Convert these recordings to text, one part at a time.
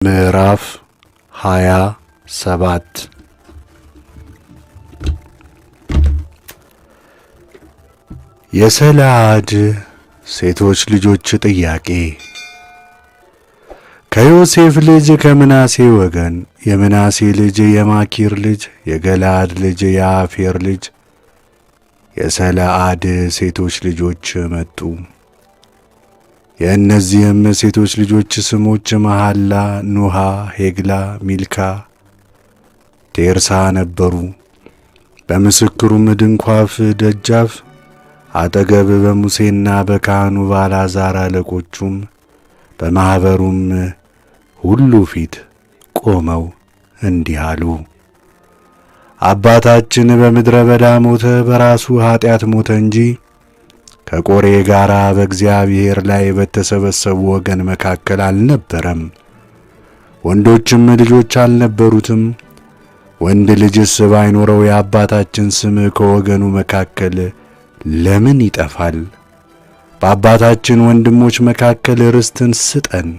ምዕራፍ 27 የሰለዓድ ሴቶች ልጆች ጥያቄ። ከዮሴፍ ልጅ ከምናሴ ወገን የምናሴ ልጅ የማኪር ልጅ የገለዓድ ልጅ የአፌር ልጅ የሰለዓድ ሴቶች ልጆች መጡ። የእነዚህም ሴቶች ልጆች ስሞች መሐላ፣ ኑሃ፣ ሄግላ፣ ሚልካ፣ ቴርሳ ነበሩ። በምስክሩም ድንኳን ደጃፍ አጠገብ በሙሴና በካህኑ በአልዓዛር አለቆቹም በማኅበሩም ሁሉ ፊት ቆመው እንዲህ አሉ። አባታችን በምድረ በዳ ሞተ፣ በራሱ ኀጢአት ሞተ እንጂ ከቆሬ ጋር በእግዚአብሔር ላይ በተሰበሰቡ ወገን መካከል አልነበረም። ወንዶችም ልጆች አልነበሩትም። ወንድ ልጅስ ባይኖረው የአባታችን ስም ከወገኑ መካከል ለምን ይጠፋል? በአባታችን ወንድሞች መካከል ርስትን ስጠን።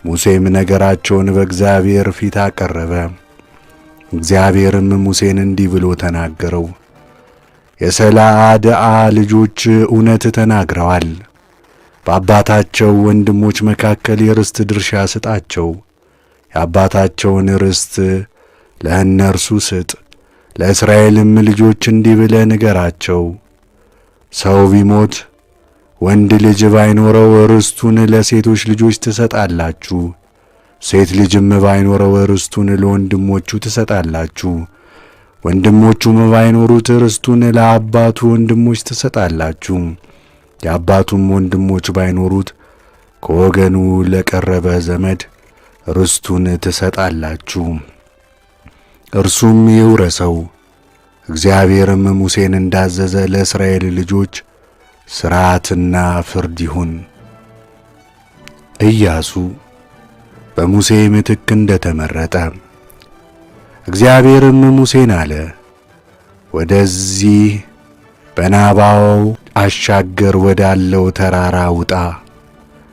ሙሴም ነገራቸውን በእግዚአብሔር ፊት አቀረበ። እግዚአብሔርም ሙሴን እንዲህ ብሎ ተናገረው። የሰለዓድ ልጆች እውነት ተናግረዋል። በአባታቸው ወንድሞች መካከል የርስት ድርሻ ስጣቸው። የአባታቸውን ርስት ለእነርሱ ስጥ። ለእስራኤልም ልጆች እንዲህ ብለህ ንገራቸው፣ ሰው ቢሞት ወንድ ልጅ ባይኖረው ርስቱን ለሴቶች ልጆች ትሰጣላችሁ፣ ሴት ልጅም ባይኖረው ርስቱን ለወንድሞቹ ትሰጣላችሁ። ወንድሞቹም ባይኖሩት ርስቱን ለአባቱ ወንድሞች ትሰጣላችሁ። የአባቱም ወንድሞች ባይኖሩት ከወገኑ ለቀረበ ዘመድ ርስቱን ትሰጣላችሁ፣ እርሱም ይውረሰው። እግዚአብሔርም ሙሴን እንዳዘዘ ለእስራኤል ልጆች ሥርዓትና ፍርድ ይሁን። ኢያሱ በሙሴ ምትክ እንደተመረጠ። እግዚአብሔርም ሙሴን አለ፣ ወደዚህ በናባው አሻገር ወዳለው ተራራ ውጣ፣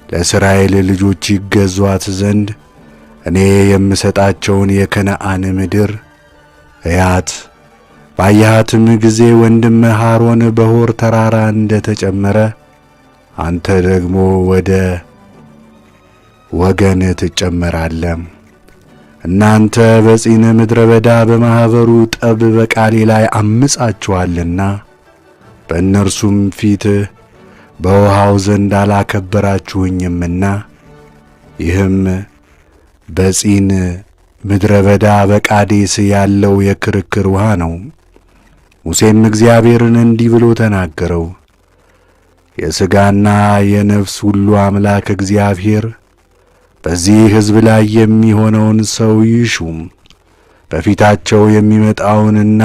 ለእስራኤል ልጆች ይገዟት ዘንድ እኔ የምሰጣቸውን የከነዓን ምድር እያት። ባየሃትም ጊዜ ወንድምህ አሮን በሖር ተራራ እንደ ተጨመረ አንተ ደግሞ ወደ ወገን ትጨመራለህ። እናንተ በጺን ምድረ በዳ በማኅበሩ ጠብ በቃሌ ላይ አምጻችኋልና በእነርሱም ፊት በውሃው ዘንድ አላከበራችሁኝምና ይህም በጺን ምድረ በዳ በቃዴስ ያለው የክርክር ውሃ ነው። ሙሴም እግዚአብሔርን እንዲህ ብሎ ተናገረው። የሥጋና የነፍስ ሁሉ አምላክ እግዚአብሔር በዚህ ሕዝብ ላይ የሚሆነውን ሰው ይሹም። በፊታቸው የሚመጣውንና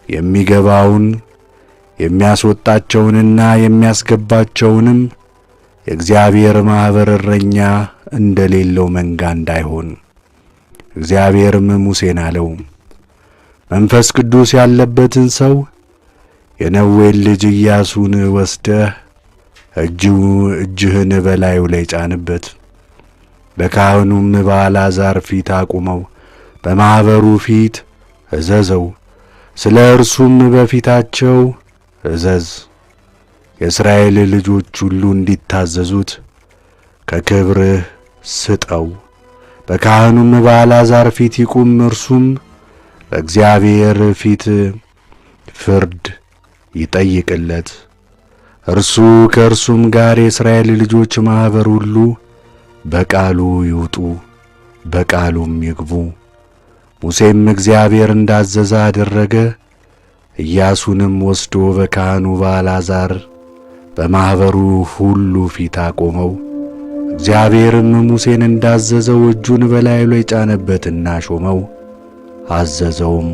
የሚገባውን የሚያስወጣቸውንና የሚያስገባቸውንም የእግዚአብሔር ማኅበር እረኛ እንደሌለው መንጋ እንዳይሆን። እግዚአብሔርም ሙሴን አለው፣ መንፈስ ቅዱስ ያለበትን ሰው የነዌን ልጅ ኢያሱን ወስደህ እጅህን በላዩ ላይ ጫንበት። በካህኑም በአልዓዛር ፊት አቁመው፣ በማኅበሩ ፊት እዘዘው፣ ስለ እርሱም በፊታቸው እዘዝ። የእስራኤል ልጆች ሁሉ እንዲታዘዙት ከክብርህ ስጠው። በካህኑም በአልዓዛር ፊት ይቁም፣ እርሱም በእግዚአብሔር ፊት ፍርድ ይጠይቅለት። እርሱ ከእርሱም ጋር የእስራኤል ልጆች ማኅበር ሁሉ በቃሉ ይውጡ፣ በቃሉም ይግቡ። ሙሴም እግዚአብሔር እንዳዘዘ አደረገ። ኢያሱንም ወስዶ በካህኑ በአልዓዛር በማኅበሩ ሁሉ ፊት አቆመው። እግዚአብሔርም ሙሴን እንዳዘዘው እጁን በላዩ ላይ ጫነበትና ሾመው፣ አዘዘውም።